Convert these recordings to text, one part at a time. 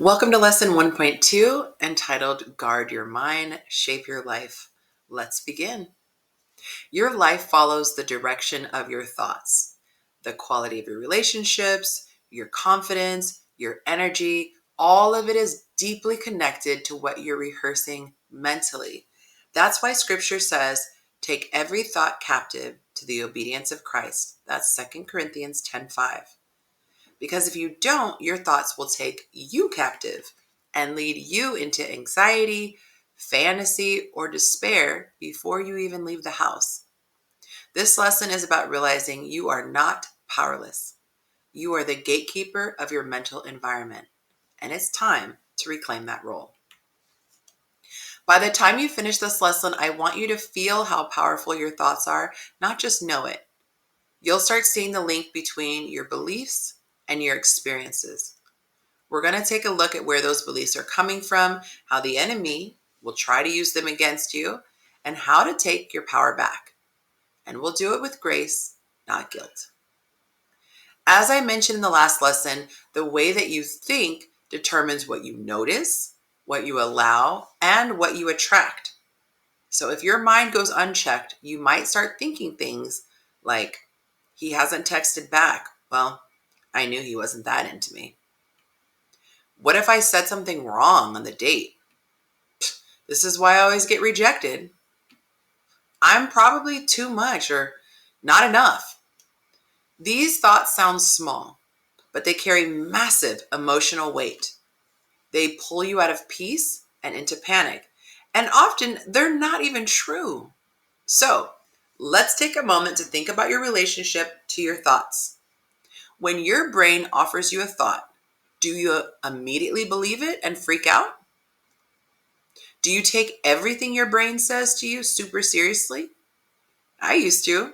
Welcome to lesson 1.2, entitled Guard Your Mind, Shape Your Life. Let's begin. Your life follows the direction of your thoughts. The quality of your relationships, your confidence, your energy, all of it is deeply connected to what you're rehearsing mentally. That's why scripture says, take every thought captive to the obedience of Christ. That's 2 Corinthians 10:5. Because if you don't, your thoughts will take you captive and lead you into anxiety, fantasy, or despair before you even leave the house. This lesson is about realizing you are not powerless. You are the gatekeeper of your mental environment, and it's time to reclaim that role. By the time you finish this lesson, I want you to feel how powerful your thoughts are, not just know it. You'll start seeing the link between your beliefs and your experiences. We're going to take a look at where those beliefs are coming from, how the enemy will try to use them against you, and how to take your power back. And we'll do it with grace, not guilt. As I mentioned in the last lesson, the way that you think determines what you notice, what you allow, and what you attract. So if your mind goes unchecked, you might start thinking things like, he hasn't texted back. Well, I knew he wasn't that into me. What if I said something wrong on the date? This is why I always get rejected. I'm probably too much or not enough. These thoughts sound small, but they carry massive emotional weight. They pull you out of peace and into panic, and often they're not even true. So let's take a moment to think about your relationship to your thoughts. When your brain offers you a thought, do you immediately believe it and freak out? Do you take everything your brain says to you super seriously? I used to,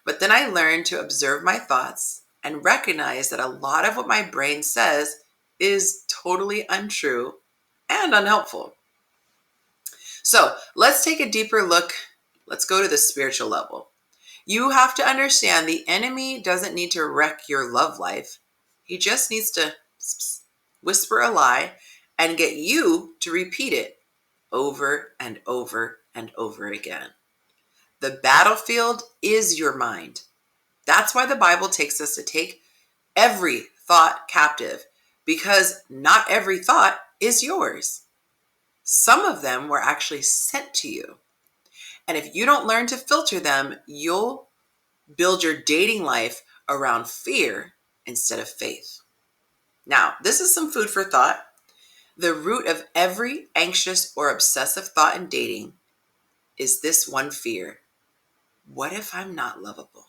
but then I learned to observe my thoughts and recognize that a lot of what my brain says is totally untrue and unhelpful. So let's take a deeper look. Let's go to the spiritual level. You have to understand the enemy doesn't need to wreck your love life. He just needs to whisper a lie and get you to repeat it over and over and over again. The battlefield is your mind. That's why the Bible takes us to take every thought captive, because not every thought is yours. Some of them were actually sent to you. And if you don't learn to filter them, you'll build your dating life around fear instead of faith. Now, this is some food for thought. The root of every anxious or obsessive thought in dating is this one fear. What if I'm not lovable?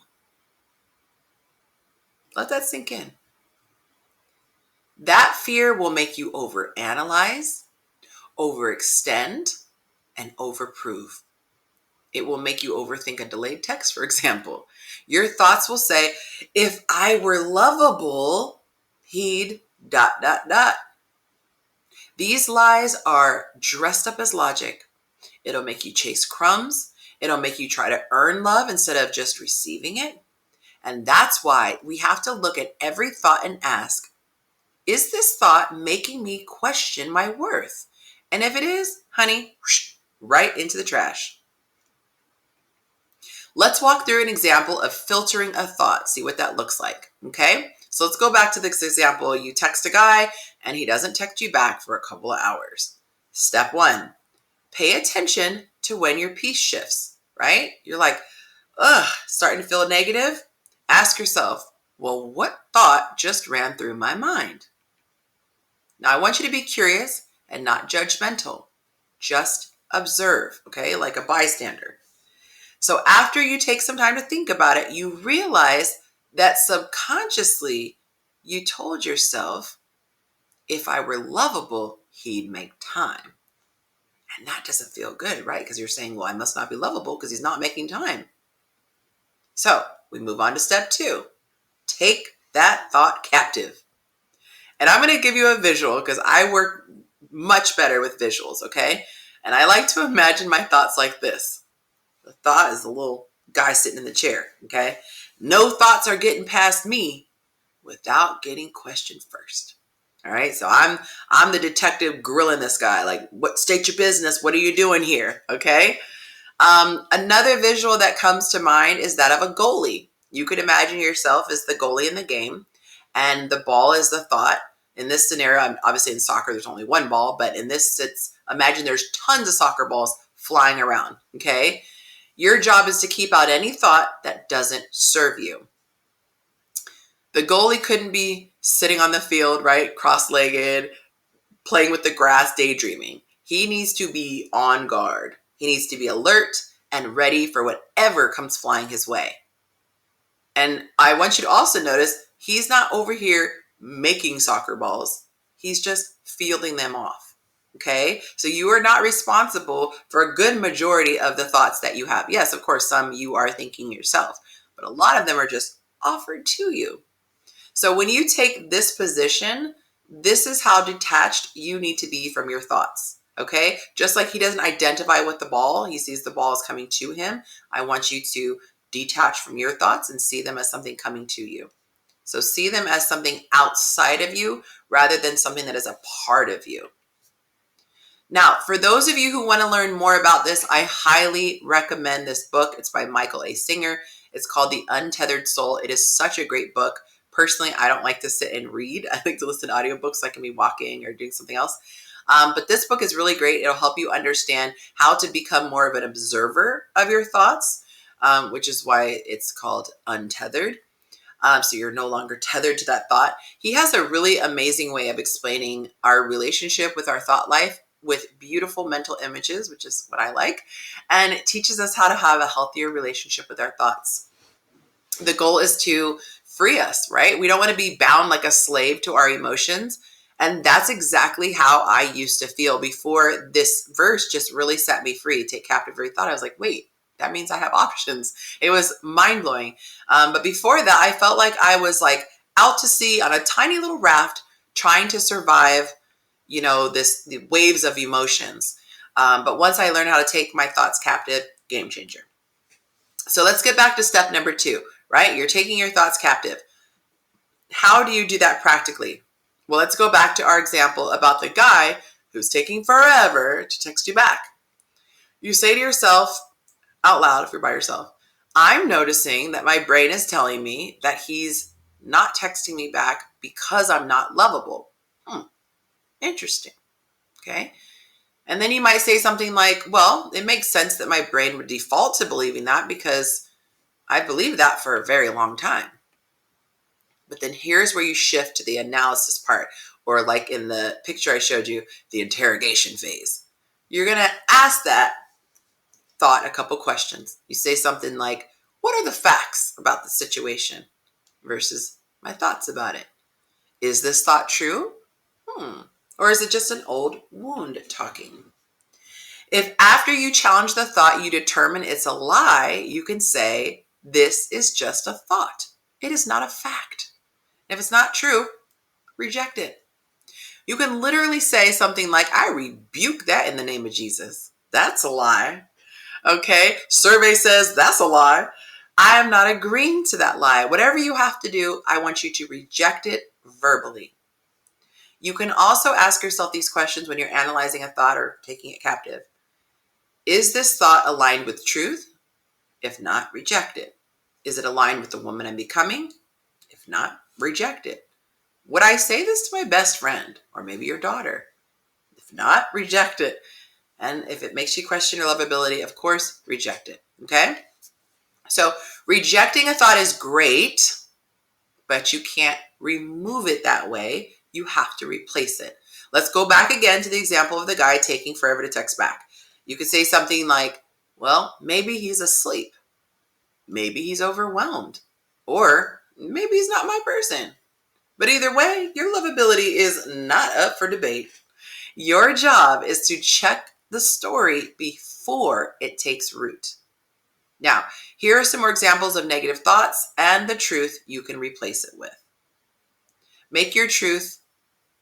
Let that sink in. That fear will make you overanalyze, overextend, and overprove. It will make you overthink a delayed text, for example. Your thoughts will say, if I were lovable, he'd ... These lies are dressed up as logic. It'll make you chase crumbs. It'll make you try to earn love instead of just receiving it. And that's why we have to look at every thought and ask, is this thought making me question my worth? And if it is, honey, right into the trash. Let's walk through an example of filtering a thought, see what that looks like, okay? So let's go back to this example. You text a guy and he doesn't text you back for a couple of hours. Step one, pay attention to when your peace shifts, right? You're like, starting to feel negative. Ask yourself, well, what thought just ran through my mind? Now, I want you to be curious and not judgmental. Just observe, okay, like a bystander. So after you take some time to think about it, you realize that subconsciously you told yourself, if I were lovable, he'd make time. And that doesn't feel good, right? Because you're saying, well, I must not be lovable because he's not making time. So we move on to step two. Take that thought captive. And I'm going to give you a visual because I work much better with visuals, okay? And I like to imagine my thoughts like this. The thought is the little guy sitting in the chair, okay? No thoughts are getting past me without getting questioned first. All right. So I'm the detective grilling this guy. Like, what, state your business. What are you doing here? Okay. Another visual that comes to mind is that of a goalie. You could imagine yourself as the goalie in the game, and the ball is the thought. In this scenario, obviously in soccer, there's only one ball, but in this, imagine there's tons of soccer balls flying around. Okay. Your job is to keep out any thought that doesn't serve you. The goalie couldn't be sitting on the field, right, cross-legged, playing with the grass, daydreaming. He needs to be on guard. He needs to be alert and ready for whatever comes flying his way. And I want you to also notice he's not over here making soccer balls. He's just fielding them off. Okay? So you are not responsible for a good majority of the thoughts that you have. Yes, of course, some you are thinking yourself, but a lot of them are just offered to you. So when you take this position, this is how detached you need to be from your thoughts. Okay? Just like he doesn't identify with the ball, he sees the ball is coming to him. I want you to detach from your thoughts and see them as something coming to you. So see them as something outside of you rather than something that is a part of you. Now, for those of you who want to learn more about this, I highly recommend this book. It's by Michael A. Singer. It's called The Untethered Soul. It is such a great book. Personally, I don't like to sit and read. I like to listen to audiobooks so I can be walking or doing something else. But this book is really great. It'll help you understand how to become more of an observer of your thoughts, which is why it's called Untethered. So you're no longer tethered to that thought. He has a really amazing way of explaining our relationship with our thought life with beautiful mental images, which is what I like. And it teaches us how to have a healthier relationship with our thoughts. The goal is to free us, right? We don't want to be bound like a slave to our emotions. And that's exactly how I used to feel before this verse just really set me free. Take captive every thought. I was like, wait, that means I have options. It was mind blowing. But before that, I felt like I was like out to sea on a tiny little raft trying to survive, the waves of emotions. But once I learned how to take my thoughts captive, game changer. So let's get back to step number 2, right? You're taking your thoughts captive. How do you do that practically? Well, let's go back to our example about the guy who's taking forever to text you back. You say to yourself out loud, if you're by yourself, I'm noticing that my brain is telling me that he's not texting me back because I'm not lovable. Interesting. Okay. And then you might say something like, well, it makes sense that my brain would default to believing that because I believed that for a very long time. But then here's where you shift to the analysis part, or like in the picture I showed you, the interrogation phase. You're going to ask that thought a couple questions. You say something like, what are the facts about the situation versus my thoughts about it? Is this thought true? Or is it just an old wound talking? If after you challenge the thought, you determine it's a lie, you can say, this is just a thought. It is not a fact. If it's not true, reject it. You can literally say something like, I rebuke that in the name of Jesus. That's a lie. Okay. Survey says that's a lie. I am not agreeing to that lie. Whatever you have to do, I want you to reject it verbally. You can also ask yourself these questions when you're analyzing a thought or taking it captive. Is this thought aligned with truth? If not, reject it. Is it aligned with the woman I'm becoming? If not, reject it. Would I say this to my best friend or maybe your daughter? If not, reject it. And if it makes you question your lovability, of course, reject it. Okay? So rejecting a thought is great, but you can't remove it that way. You have to replace it. Let's go back again to the example of the guy taking forever to text back. You could say something like, well, maybe he's asleep. Maybe he's overwhelmed. Or maybe he's not my person. But either way, your lovability is not up for debate. Your job is to check the story before it takes root. Now, here are some more examples of negative thoughts and the truth you can replace it with. Make your truth,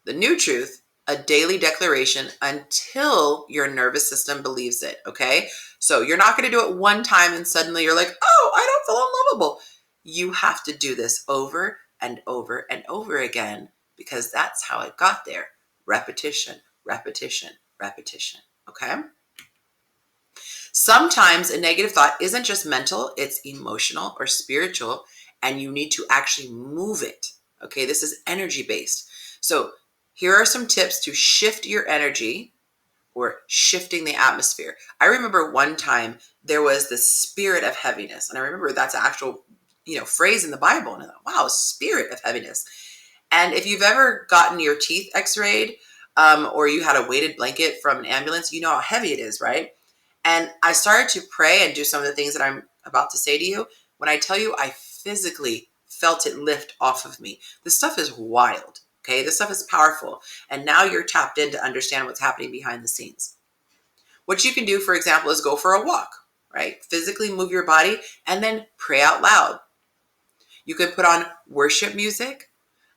the new truth, a daily declaration until your nervous system believes it, okay? So you're not going to do it one time and suddenly you're like, oh, I don't feel unlovable. You have to do this over and over and over again because that's how it got there. Repetition, repetition, repetition. Okay? Sometimes a negative thought isn't just mental, it's emotional or spiritual, and you need to actually move it. Okay? This is energy based. So here are some tips to shift your energy or shifting the atmosphere. I remember one time there was the spirit of heaviness. And I remember that's an actual, phrase in the Bible. And I thought, wow, spirit of heaviness. And if you've ever gotten your teeth x-rayed, or you had a weighted blanket from an ambulance, you know how heavy it is, right? And I started to pray and do some of the things that I'm about to say to you. When I tell you, I physically felt it lift off of me. This stuff is wild. Okay, this stuff is powerful. And now you're tapped in to understand what's happening behind the scenes. What you can do, for example, is go for a walk, right? Physically move your body and then pray out loud. You can put on worship music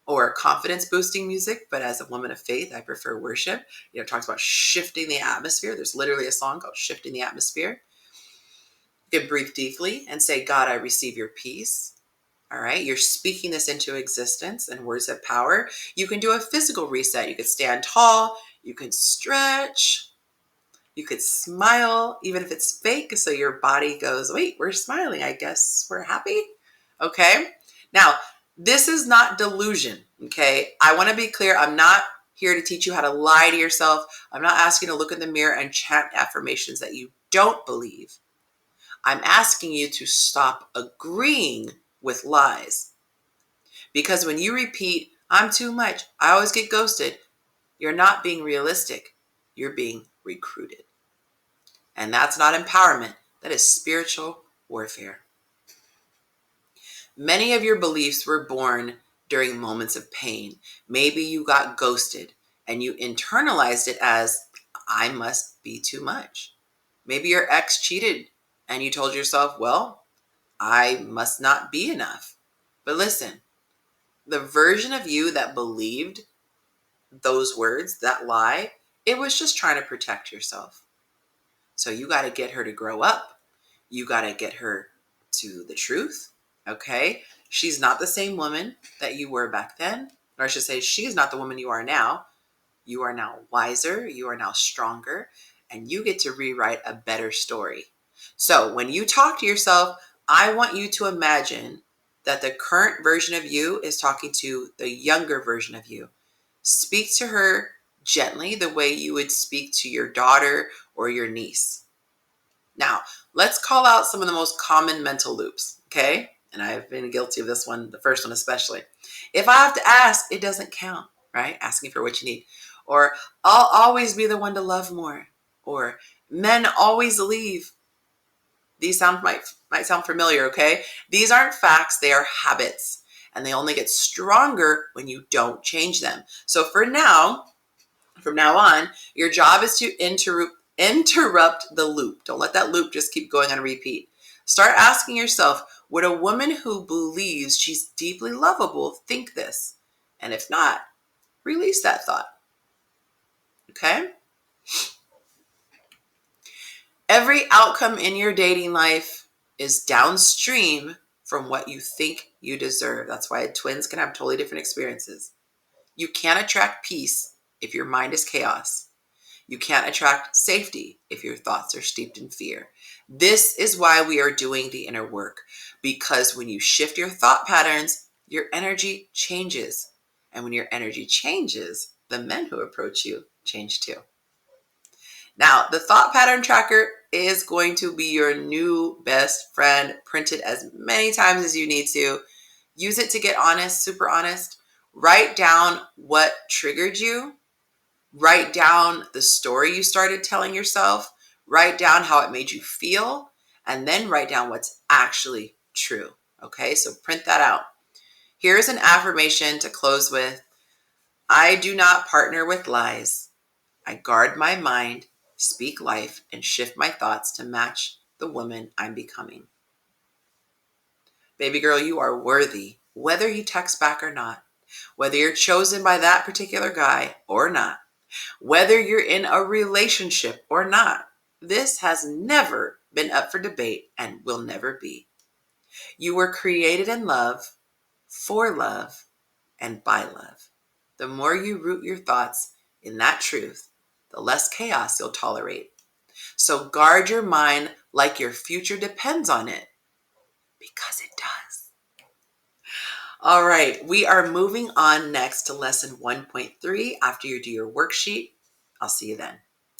or confidence boosting music, but as a woman of faith, I prefer worship. It talks about shifting the atmosphere. There's literally a song called Shifting the Atmosphere. You can breathe deeply and say, God, I receive your peace. All right, you're speaking this into existence, and words have power. You can do a physical reset. You could stand tall, you can stretch, you could smile, even if it's fake, so your body goes, wait, we're smiling, I guess we're happy. Okay, now this is not delusion. Okay, I want to be clear. I'm not here to teach you how to lie to yourself. I'm not asking you to look in the mirror and chant affirmations that you don't believe. I'm asking you to stop agreeing with lies. Because when you repeat, I'm too much, I always get ghosted, you're not being realistic. You're being recruited. And that's not empowerment. That is spiritual warfare. Many of your beliefs were born during moments of pain. Maybe you got ghosted and you internalized it as, I must be too much. Maybe your ex cheated and you told yourself, well, I must not be enough. But listen, the version of you that believed those words, that lie, it was just trying to protect yourself. So you got to get her to grow up. You got to get her to the truth. Okay? She's not the same woman that you were back then. Or I should say, she's not the woman you are now. You are now wiser. You are now stronger. And you get to rewrite a better story. So when you talk to yourself, I want you to imagine that the current version of you is talking to the younger version of you. Speak to her gently, the way you would speak to your daughter or your niece. Now, let's call out some of the most common mental loops, okay? And I've been guilty of this one, the first one especially. If I have to ask, it doesn't count, right? Asking for what you need. Or I'll always be the one to love more. Or men always leave. These might sound familiar, okay? These aren't facts, they are habits. And they only get stronger when you don't change them. So from now on, your job is to interrupt the loop. Don't let that loop just keep going on repeat. Start asking yourself, would a woman who believes she's deeply lovable think this? And if not, release that thought. Okay? Every outcome in your dating life is downstream from what you think you deserve. That's why twins can have totally different experiences. You can't attract peace if your mind is chaos. You can't attract safety if your thoughts are steeped in fear. This is why we are doing the inner work, because when you shift your thought patterns, your energy changes. And when your energy changes, the men who approach you change too. Now, the thought pattern tracker is going to be your new best friend. Print it as many times as you need to. Use it to get honest, super honest. Write down what triggered you. Write down the story you started telling yourself. Write down how it made you feel. And then write down what's actually true. Okay, so print that out. Here's an affirmation to close with. I do not partner with lies. I guard my mind, speak life, and shift my thoughts to match the woman I'm becoming. Baby girl, you are worthy, whether he texts back or not, whether you're chosen by that particular guy or not, whether you're in a relationship or not. This has never been up for debate and will never be. You were created in love, for love, and by love. The more you root your thoughts in that truth, the less chaos you'll tolerate. So guard your mind like your future depends on it, because it does. All right, we are moving on next to lesson 1.3 after you do your worksheet. I'll see you then.